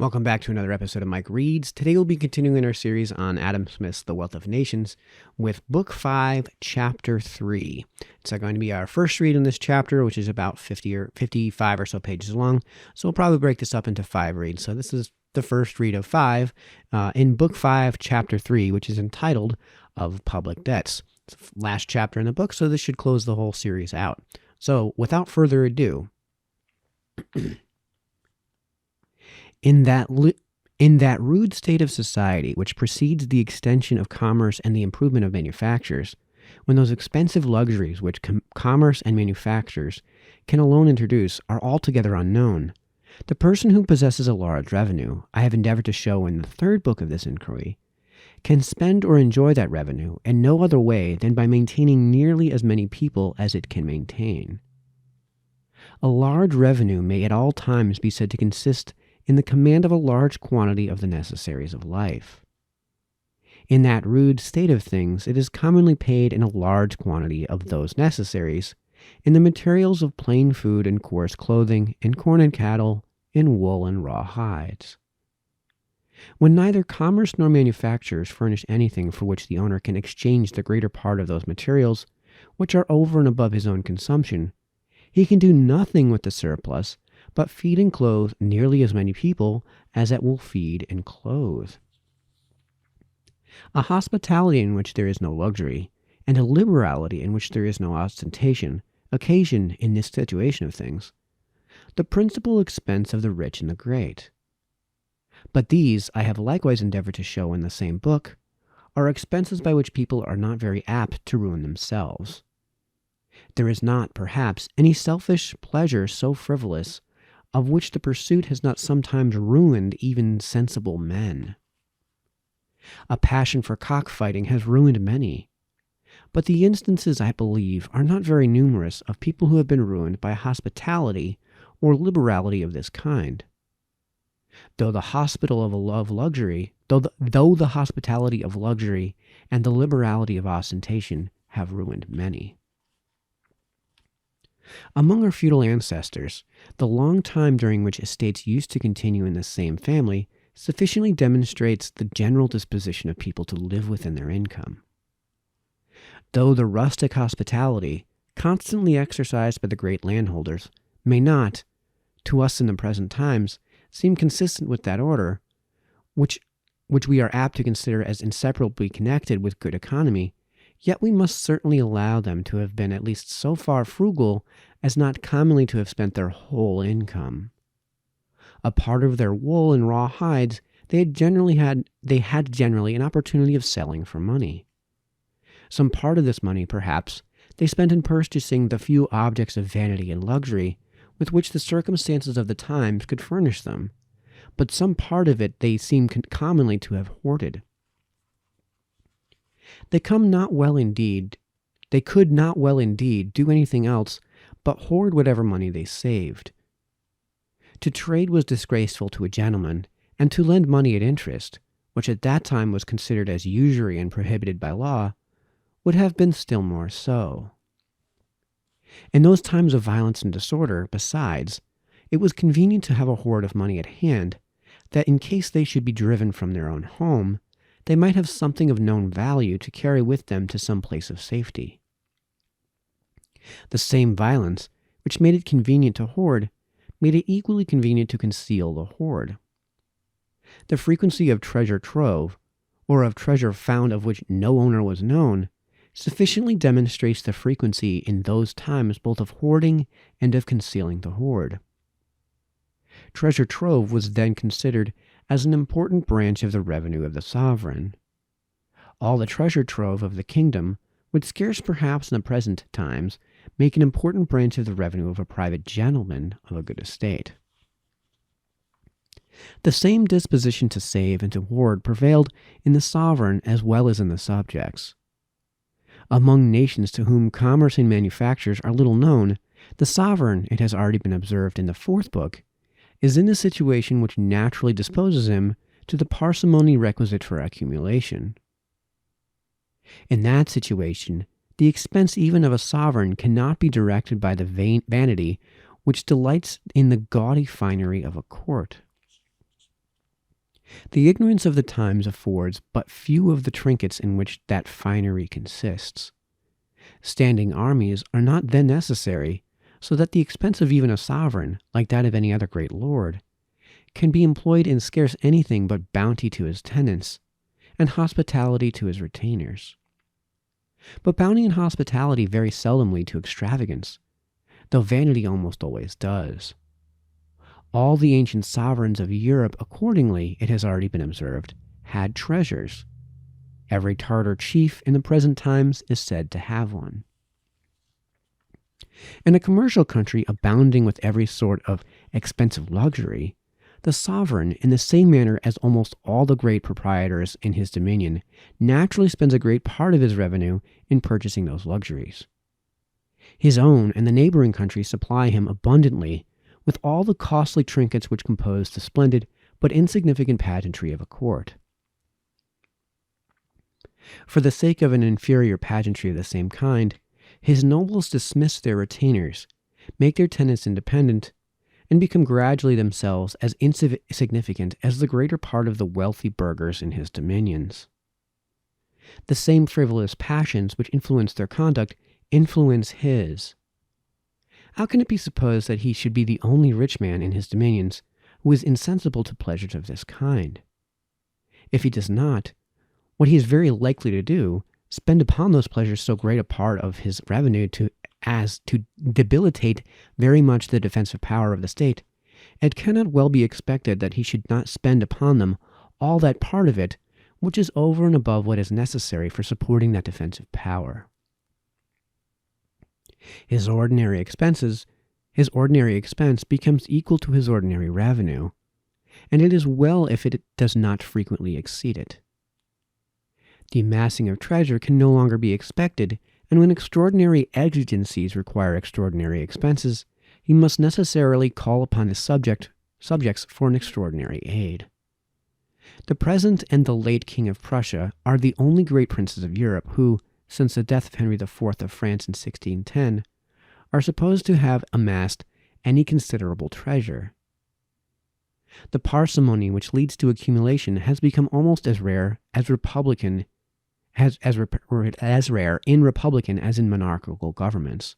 Welcome back to another episode of Mike Reads. Today we'll be continuing our series on Adam Smith's The Wealth of Nations with Book 5, Chapter 3. It's going to be our first read in this chapter, which is about 55 or so pages long. So we'll probably break this up into 5 reads. So this is the first read of 5 in Book 5, Chapter 3, which is entitled Of Public Debts. It's the last chapter in the book, so this should close the whole series out. So without further ado, In that rude state of society which precedes the extension of commerce and the improvement of manufactures, when those expensive luxuries which commerce and manufactures can alone introduce are altogether unknown, the person who possesses a large revenue, I have endeavored to show in the third book of this inquiry, can spend or enjoy that revenue in no other way than by maintaining nearly as many people as it can maintain. A large revenue may at all times be said to consist in the command of a large quantity of the necessaries of life. In that rude state of things, it is commonly paid in a large quantity of those necessaries, in the materials of plain food and coarse clothing, in corn and cattle, in wool and raw hides. When neither commerce nor manufactures furnish anything for which the owner can exchange the greater part of those materials, which are over and above his own consumption, he can do nothing with the surplus but feed and clothe nearly as many people as it will feed and clothe. A hospitality in which there is no luxury, and a liberality in which there is no ostentation, occasion, in this situation of things, the principal expense of the rich and the great. But these, I have likewise endeavored to show in the same book, are expenses by which people are not very apt to ruin themselves. There is not, perhaps, any selfish pleasure so frivolous of which the pursuit has not sometimes ruined even sensible men. A passion for cockfighting has ruined many, but the instances, I believe, are not very numerous of people who have been ruined by hospitality or liberality of this kind. Though the hospitality of luxury and the liberality of ostentation have ruined many. Among our feudal ancestors, the long time during which estates used to continue in the same family sufficiently demonstrates the general disposition of people to live within their income. Though the rustic hospitality, constantly exercised by the great landholders, may not, to us in the present times, seem consistent with that order, which we are apt to consider as inseparably connected with good economy, yet we must certainly allow them to have been at least so far frugal as not commonly to have spent their whole income. A part of their wool and raw hides they had generally an opportunity of selling for money. Some part of this money, perhaps, they spent in purchasing the few objects of vanity and luxury with which the circumstances of the times could furnish them, but some part of it they seem commonly to have hoarded. They could not well indeed do anything else but hoard whatever money they saved. To trade was disgraceful to a gentleman, and to lend money at interest, which at that time was considered as usury and prohibited by law, would have been still more so. In those times of violence and disorder, besides, it was convenient to have a hoard of money at hand, that in case they should be driven from their own home, they might have something of known value to carry with them to some place of safety. The same violence, which made it convenient to hoard, made it equally convenient to conceal the hoard. The frequency of treasure trove, or of treasure found of which no owner was known, sufficiently demonstrates the frequency in those times both of hoarding and of concealing the hoard. Treasure trove was then considered as an important branch of the revenue of the sovereign. All the treasure trove of the kingdom would scarce perhaps in the present times make an important branch of the revenue of a private gentleman of a good estate. The same disposition to save and to hoard prevailed in the sovereign as well as in the subjects. Among nations to whom commerce and manufactures are little known, the sovereign, it has already been observed in the fourth book, is in the situation which naturally disposes him to the parsimony requisite for accumulation. In that situation, the expense even of a sovereign cannot be directed by the vanity which delights in the gaudy finery of a court. The ignorance of the times affords but few of the trinkets in which that finery consists. Standing armies are not then necessary, so that the expense of even a sovereign, like that of any other great lord, can be employed in scarce anything but bounty to his tenants, and hospitality to his retainers. But bounty and hospitality very seldom lead to extravagance, though vanity almost always does. All the ancient sovereigns of Europe, accordingly, it has already been observed, had treasures. Every Tartar chief in the present times is said to have one. In a commercial country abounding with every sort of expensive luxury, the sovereign, in the same manner as almost all the great proprietors in his dominion, naturally spends a great part of his revenue in purchasing those luxuries. His own and the neighboring countries supply him abundantly with all the costly trinkets which compose the splendid but insignificant pageantry of a court. For the sake of an inferior pageantry of the same kind, his nobles dismiss their retainers, make their tenants independent, and become gradually themselves as insignificant as the greater part of the wealthy burghers in his dominions. The same frivolous passions which influence their conduct influence his. How can it be supposed that he should be the only rich man in his dominions who is insensible to pleasures of this kind? If he does not, what he is very likely to do, spend upon those pleasures so great a part of his revenue as to debilitate very much the defensive power of the state, it cannot well be expected that he should not spend upon them all that part of it which is over and above what is necessary for supporting that defensive power. His ordinary expense becomes equal to his ordinary revenue, and it is well if it does not frequently exceed it. The amassing of treasure can no longer be expected, and when extraordinary exigencies require extraordinary expenses, he must necessarily call upon his subjects for an extraordinary aid. The present and the late King of Prussia are the only great princes of Europe who, since the death of Henry IV of France in 1610, are supposed to have amassed any considerable treasure. The parsimony which leads to accumulation has become almost as rare in republican as in monarchical governments.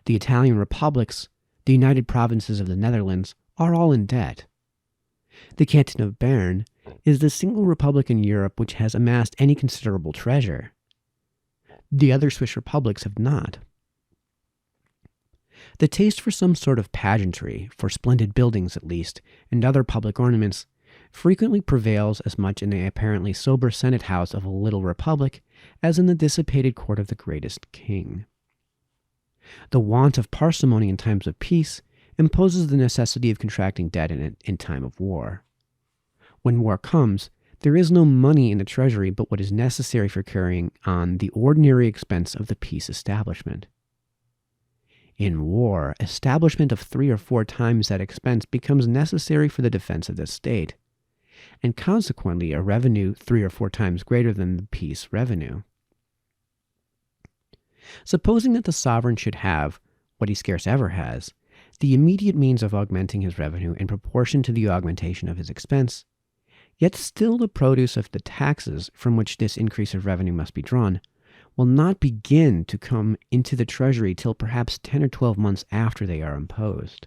The Italian republics, the United Provinces of the Netherlands, are all in debt. The Canton of Bern is the single republic in Europe which has amassed any considerable treasure. The other Swiss republics have not. The taste for some sort of pageantry, for splendid buildings at least, and other public ornaments, frequently prevails as much in the apparently sober Senate house of a little republic as in the dissipated court of the greatest king. The want of parsimony in times of peace imposes the necessity of contracting debt in time of war. When war comes, there is no money in the treasury but what is necessary for carrying on the ordinary expense of the peace establishment. In war, establishment of 3 or 4 times that expense becomes necessary for the defense of the state, and consequently a revenue 3 or 4 times greater than the peace revenue. Supposing that the sovereign should have, what he scarce ever has, the immediate means of augmenting his revenue in proportion to the augmentation of his expense, yet still the produce of the taxes from which this increase of revenue must be drawn will not begin to come into the treasury till perhaps 10 or 12 months after they are imposed.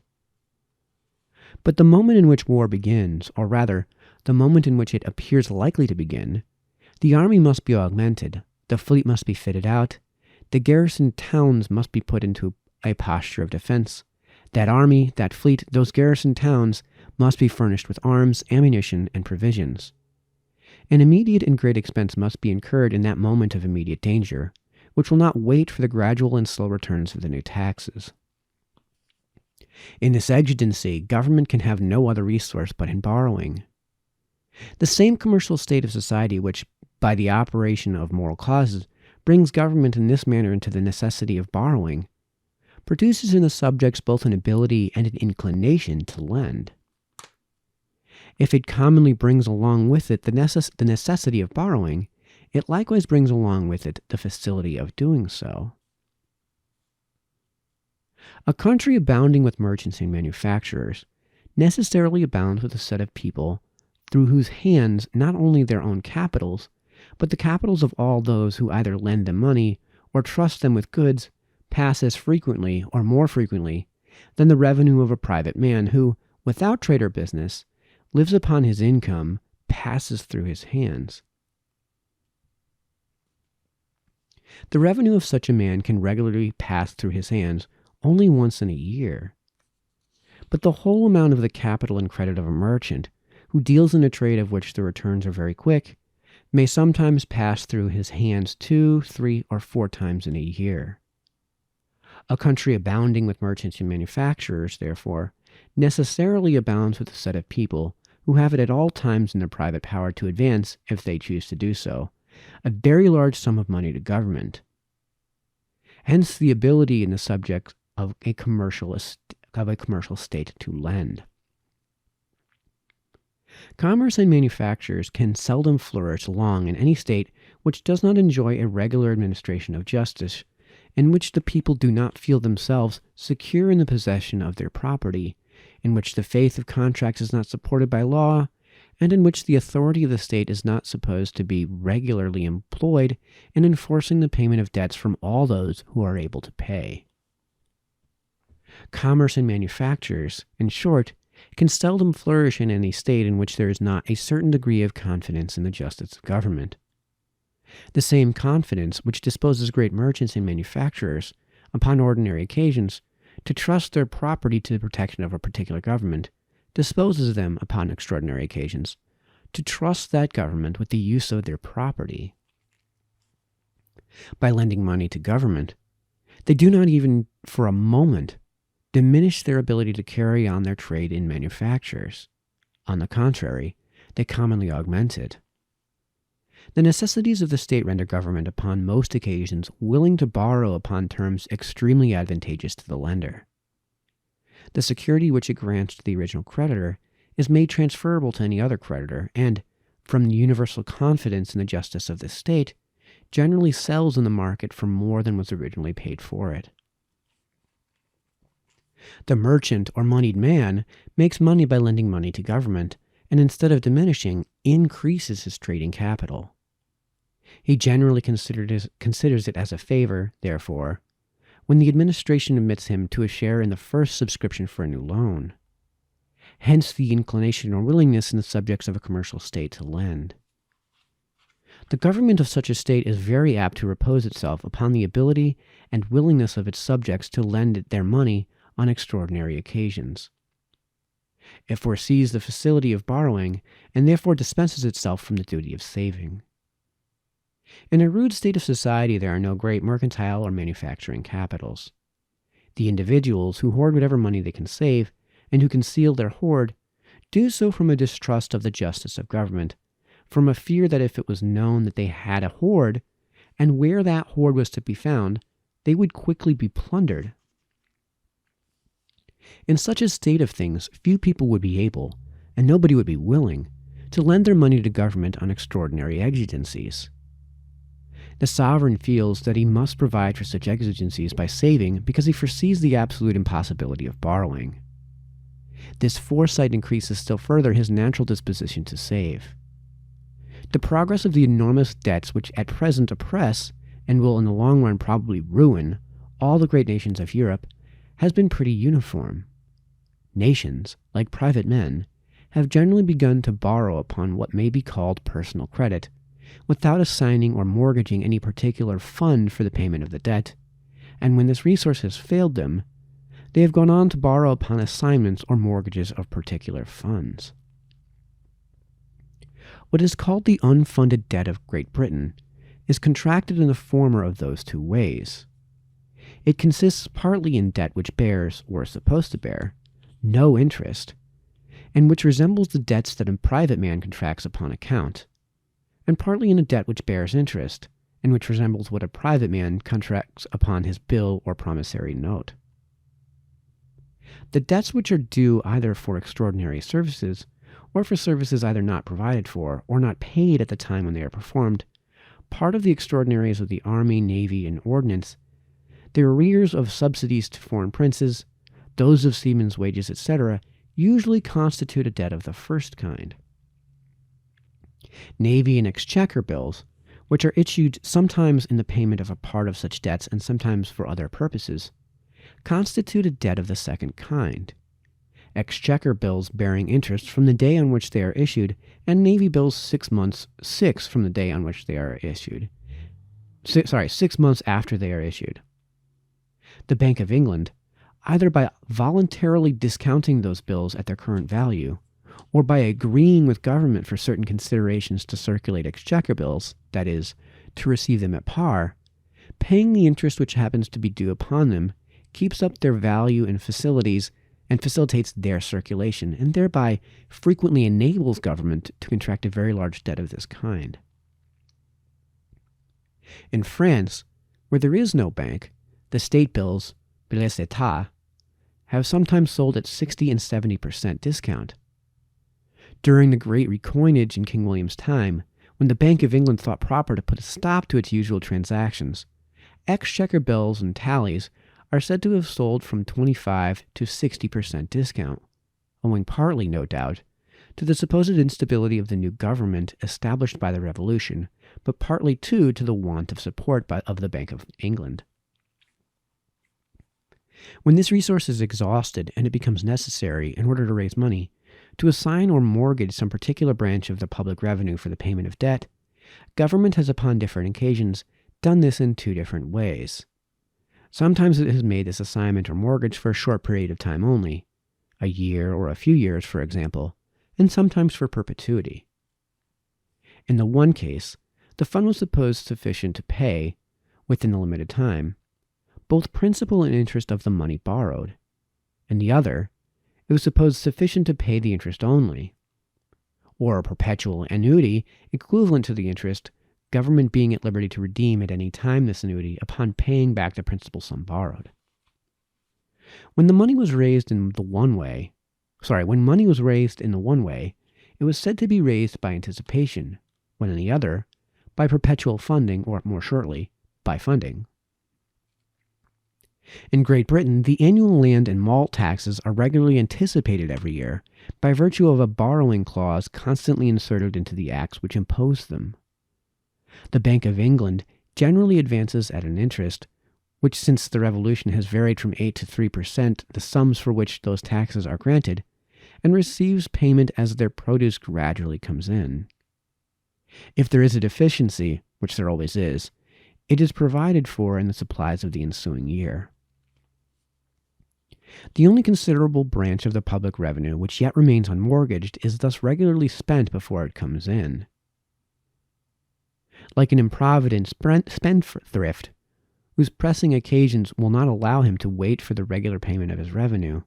But the moment in which war begins, or rather, the moment in which it appears likely to begin, the army must be augmented, the fleet must be fitted out, the garrisoned towns must be put into a posture of defense. That army, that fleet, those garrisoned towns must be furnished with arms, ammunition, and provisions. An immediate and great expense must be incurred in that moment of immediate danger, which will not wait for the gradual and slow returns of the new taxes. In this exigency, government can have no other resource but in borrowing. The same commercial state of society which, by the operation of moral causes, brings government in this manner into the necessity of borrowing, produces in the subjects both an ability and an inclination to lend. If it commonly brings along with it the necessity of borrowing, it likewise brings along with it the facility of doing so. A country abounding with merchants and manufacturers necessarily abounds with a set of people through whose hands not only their own capitals, but the capitals of all those who either lend them money or trust them with goods pass as frequently or more frequently than the revenue of a private man who, without trade or business, lives upon his income passes through his hands. The revenue of such a man can regularly pass through his hands only once in a year. But the whole amount of the capital and credit of a merchant, who deals in a trade of which the returns are very quick, may sometimes pass through his hands 2, 3, or 4 times in a year. A country abounding with merchants and manufacturers, therefore, necessarily abounds with a set of people who have it at all times in their private power to advance, if they choose to do so, a very large sum of money to government. Hence the ability in the subject of a commercial state to lend. Commerce and manufactures can seldom flourish long in any state which does not enjoy a regular administration of justice, in which the people do not feel themselves secure in the possession of their property, in which the faith of contracts is not supported by law, and in which the authority of the state is not supposed to be regularly employed in enforcing the payment of debts from all those who are able to pay. Commerce and manufactures, in short, can seldom flourish in any state in which there is not a certain degree of confidence in the justice of government. The same confidence which disposes great merchants and manufacturers, upon ordinary occasions, to trust their property to the protection of a particular government, disposes them, upon extraordinary occasions, to trust that government with the use of their property. By lending money to government, they do not even for a moment diminish their ability to carry on their trade in manufactures. On the contrary, they commonly augment it. The necessities of the state render government upon most occasions willing to borrow upon terms extremely advantageous to the lender. The security which it grants to the original creditor is made transferable to any other creditor, and, from the universal confidence in the justice of the state, generally sells in the market for more than was originally paid for it. The merchant or moneyed man makes money by lending money to government, and instead of diminishing, increases his trading capital. He generally considers it as a favor, therefore, when the administration admits him to a share in the first subscription for a new loan. Hence the inclination or willingness in the subjects of a commercial state to lend. The government of such a state is very apt to repose itself upon the ability and willingness of its subjects to lend it their money on extraordinary occasions. It foresees the facility of borrowing, and therefore dispenses itself from the duty of saving. In a rude state of society, there are no great mercantile or manufacturing capitals. The individuals who hoard whatever money they can save, and who conceal their hoard, do so from a distrust of the justice of government, from a fear that if it was known that they had a hoard, and where that hoard was to be found, they would quickly be plundered. In such a state of things, few people would be able, and nobody would be willing, to lend their money to government on extraordinary exigencies. The sovereign feels that he must provide for such exigencies by saving because he foresees the absolute impossibility of borrowing. This foresight increases still further his natural disposition to save. The progress of the enormous debts which at present oppress, and will in the long run probably ruin, all the great nations of Europe has been pretty uniform. Nations, like private men, have generally begun to borrow upon what may be called personal credit, without assigning or mortgaging any particular fund for the payment of the debt, and when this resource has failed them, they have gone on to borrow upon assignments or mortgages of particular funds. What is called the unfunded debt of Great Britain is contracted in the former of those two ways. It consists partly in debt which bears, or is supposed to bear, no interest, and which resembles the debts that a private man contracts upon account, and partly in a debt which bears interest, and which resembles what a private man contracts upon his bill or promissory note. The debts which are due either for extraordinary services, or for services either not provided for or not paid at the time when they are performed, part of the extraordinaries of the army, navy, and ordnance, the arrears of subsidies to foreign princes, those of seamen's wages, etc., usually constitute a debt of the first kind. Navy and Exchequer bills, which are issued sometimes in the payment of a part of such debts and sometimes for other purposes, constitute a debt of the second kind. Exchequer bills bearing interest from the day on which they are issued, and Navy bills 6 months from the day on which they are issued. 6 months after they are issued. The Bank of England, either by voluntarily discounting those bills at their current value, or by agreeing with government for certain considerations to circulate Exchequer bills, that is, to receive them at par, paying the interest which happens to be due upon them, keeps up their value and facilitates their circulation, and thereby frequently enables government to contract a very large debt of this kind. In France, where there is no bank, the state bills, billets d'etat, have sometimes sold at 60 and 70% discount. During the Great Recoinage in King William's time, when the Bank of England thought proper to put a stop to its usual transactions, Exchequer bills and tallies are said to have sold from 25 to 60% discount, owing partly, no doubt, to the supposed instability of the new government established by the Revolution, but partly too to the want of support of the Bank of England. When this resource is exhausted and it becomes necessary, in order to raise money, to assign or mortgage some particular branch of the public revenue for the payment of debt, government has upon different occasions done this in two different ways. Sometimes it has made this assignment or mortgage for a short period of time only, a year or a few years, for example, and sometimes for perpetuity. In the one case, the fund was supposed sufficient to pay, within the limited time, both principal and interest of the money borrowed. In the other, it was supposed sufficient to pay the interest only, or a perpetual annuity equivalent to the interest, government being at liberty to redeem at any time this annuity upon paying back the principal sum borrowed. When money was raised in the one way, it was said to be raised by anticipation, when in the other, by perpetual funding, or more shortly, by funding. In Great Britain, the annual land and malt taxes are regularly anticipated every year by virtue of a borrowing clause constantly inserted into the acts which impose them. The Bank of England generally advances at an interest, which since the Revolution has varied from 8 to 3%, the sums for which those taxes are granted, and receives payment as their produce gradually comes in. If there is a deficiency, which there always is, it is provided for in the supplies of the ensuing year. The only considerable branch of the public revenue which yet remains unmortgaged is thus regularly spent before it comes in. Like an improvident spendthrift, whose pressing occasions will not allow him to wait for the regular payment of his revenue,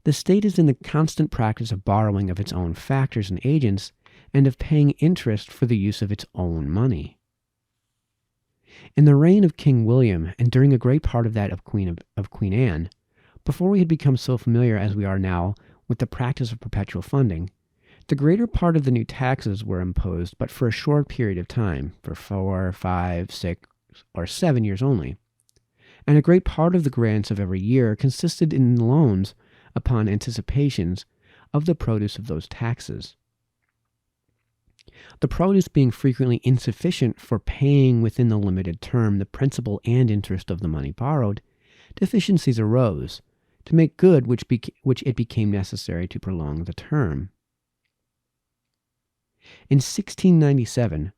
the state is in the constant practice of borrowing of its own factors and agents, and of paying interest for the use of its own money. In the reign of King William, and during a great part of that of Queen Anne, before we had become so familiar as we are now with the practice of perpetual funding, the greater part of the new taxes were imposed but for a short period of time, for 4, 5, 6, or 7 years only, and a great part of the grants of every year consisted in loans upon anticipations of the produce of those taxes. The produce being frequently insufficient for paying within the limited term the principal and interest of the money borrowed, deficiencies arose, to make good which it became necessary to prolong the term. In 1697,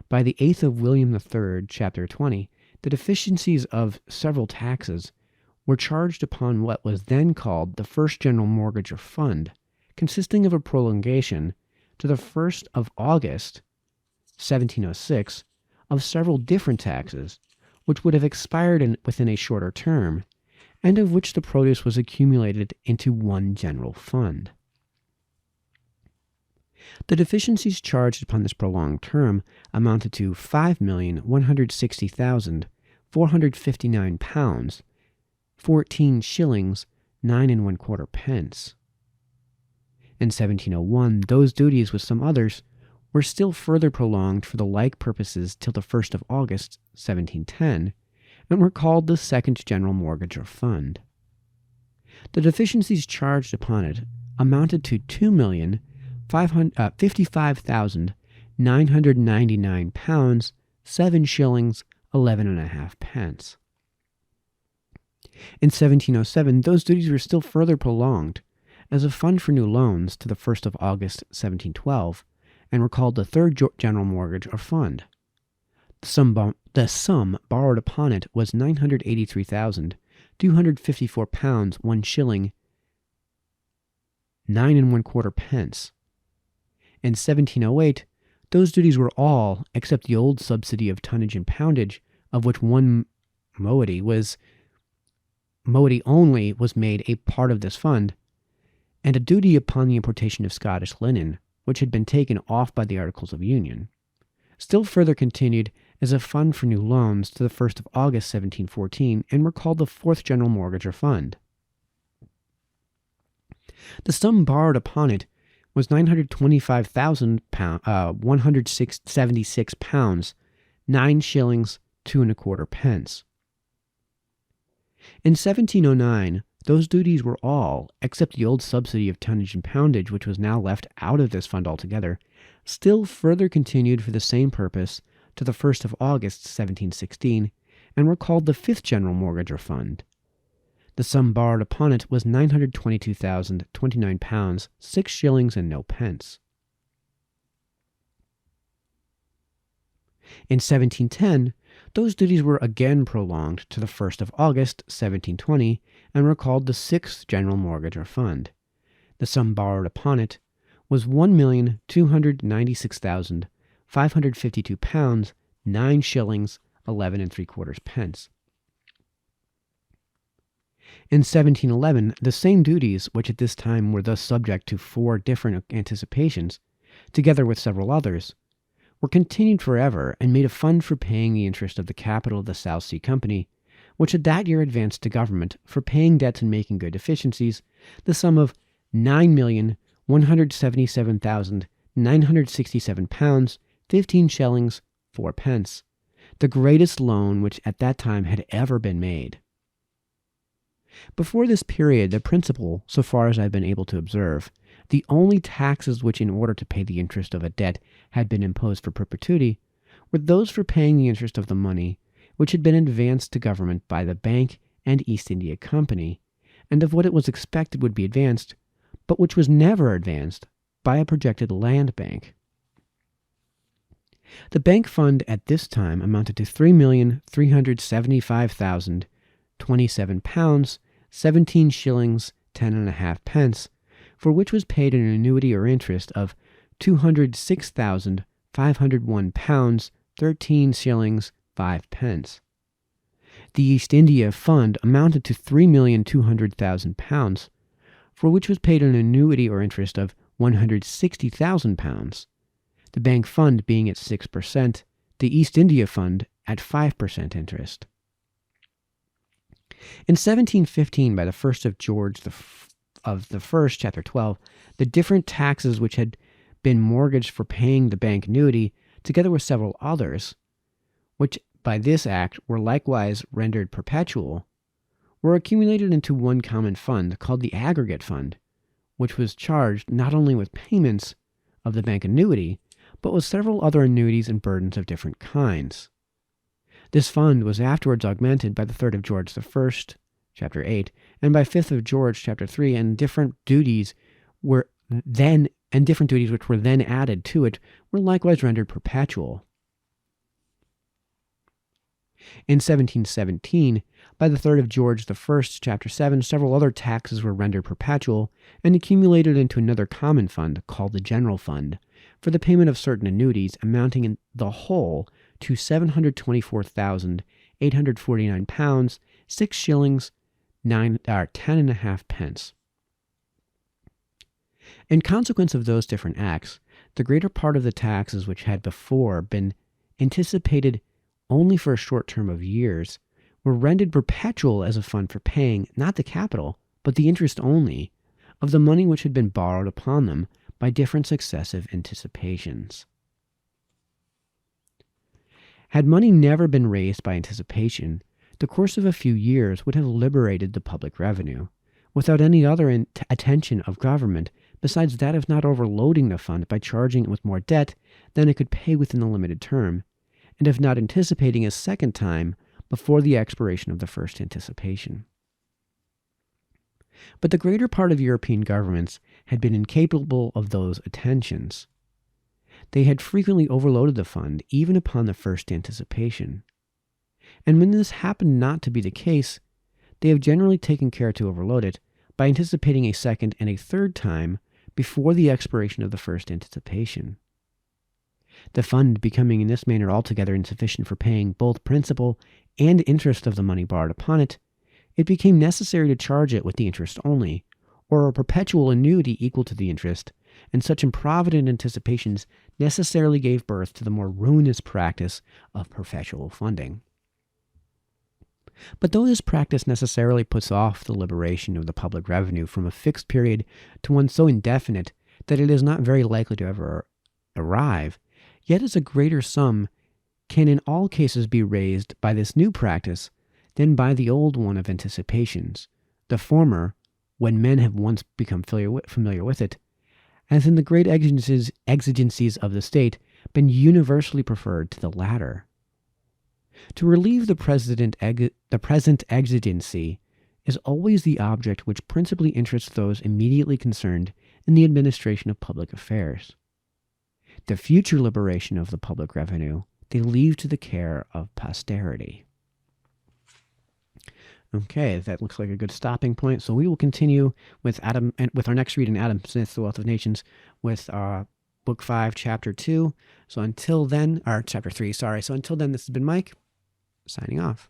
by the 8th of William III, chapter 20, the deficiencies of several taxes were charged upon what was then called the First General Mortgage or Fund, consisting of a prolongation to the 1st of August, 1706, of several different taxes, which would have expired within a shorter term, and of which the produce was accumulated into one general fund. The deficiencies charged upon this prolonged term amounted to £5,160,459, 14 shillings, 9 1/4 pence. In 1701, those duties, with some others, were still further prolonged for the like purposes till the 1st of August, 1710, and were called the Second General Mortgage or Fund. The deficiencies charged upon it amounted to £2,055,9 £999, 7 shillings, 11.5 pence. In 1707, those duties were still further prolonged as a fund for new loans to the 1st of August 1712, and were called the Third General Mortgage or Fund. The sum borrowed upon it was £983,254, 1 shilling, 9 1/4 pence. In 1708, those duties were all, except the old subsidy of tonnage and poundage, of which one moiety only was made a part of this fund, and a duty upon the importation of Scottish linen, which had been taken off by the Articles of Union, still further continued as a fund for new loans to the 1st of August 1714, and were called the Fourth General Mortgage or Fund. The sum borrowed upon it was £925,176, 9 shillings, 2 1/4 pence. In 1709, those duties were all, except the old subsidy of tonnage and poundage, which was now left out of this fund altogether, still further continued for the same purpose to the 1st of August 1716, and were called the Fifth General Mortgage or Fund. The sum borrowed upon it was £922,029, 6 shillings and no pence. In 1710, those duties were again prolonged to the 1st of August 1720, and were called the Sixth General Mortgage or Fund. The sum borrowed upon it was £1,296,552, 9 shillings, 11 3/4 pence. In 1711, the same duties, which at this time were thus subject to 4 different anticipations, together with several others, were continued forever and made a fund for paying the interest of the capital of the South Sea Company, which had that year advanced to government for paying debts and making good deficiencies, the sum of £9,177,967, 15 shillings, 4 pence, the greatest loan which at that time had ever been made. Before this period, the principal, so far as I have been able to observe, the only taxes which, in order to pay the interest of a debt, had been imposed for perpetuity, were those for paying the interest of the money which had been advanced to government by the Bank and East India Company, and of what it was expected would be advanced, but which was never advanced, by a projected land bank. The bank fund at this time amounted to £3,375,027, 17 shillings, 10.5 pence, for which was paid an annuity or interest of £206,501, 13 shillings, 5 pence. The East India Fund amounted to £3,200,000, for which was paid an annuity or interest of £160,000, the bank fund being at 6%, the East India Fund at 5% interest. In 1715, by the 1st of George of the First, Chapter 12, the different taxes which had been mortgaged for paying the bank annuity, together with several others, which by this act were likewise rendered perpetual, were accumulated into one common fund called the Aggregate Fund, which was charged not only with payments of the bank annuity, but with several other annuities and burdens of different kinds. This fund was afterwards augmented by the 3rd of George I, Chapter 8, and by 5th of George, Chapter 3, and different duties which were then added to it were likewise rendered perpetual. In 1717, by the 3rd of George I, Chapter 7, several other taxes were rendered perpetual and accumulated into another common fund called the General Fund for the payment of certain annuities, amounting in the whole to £724,849, 6 shillings, 10.5 pence. In consequence of those different acts, the greater part of the taxes which had before been anticipated only for a short term of years were rendered perpetual as a fund for paying, not the capital, but the interest only, of the money which had been borrowed upon them by different successive anticipations. Had money never been raised by anticipation, the course of a few years would have liberated the public revenue, without any other attention of government besides that of not overloading the fund by charging it with more debt than it could pay within the limited term, and of not anticipating a second time before the expiration of the first anticipation. But the greater part of European governments had been incapable of those attentions. They had frequently overloaded the fund even upon the first anticipation. And when this happened not to be the case, they have generally taken care to overload it by anticipating a second and a third time before the expiration of the first anticipation. The fund becoming in this manner altogether insufficient for paying both principal and interest of the money borrowed upon it, it became necessary to charge it with the interest only, or a perpetual annuity equal to the interest, and such improvident anticipations necessarily gave birth to the more ruinous practice of perpetual funding. But though this practice necessarily puts off the liberation of the public revenue from a fixed period to one so indefinite that it is not very likely to ever arrive, yet as a greater sum can in all cases be raised by this new practice than by the old one of anticipations, the former, when men have once become familiar with it, has in the great exigencies of the state been universally preferred to the latter. To relieve the present exigency is always the object which principally interests those immediately concerned in the administration of public affairs. The future liberation of the public revenue they leave to the care of posterity. Okay, that looks like a good stopping point. So we will continue with with our next reading, Adam Smith's The Wealth of Nations, with Book 5, Chapter 2. So until then, or Chapter 3, sorry. So until then, this has been Mike, signing off.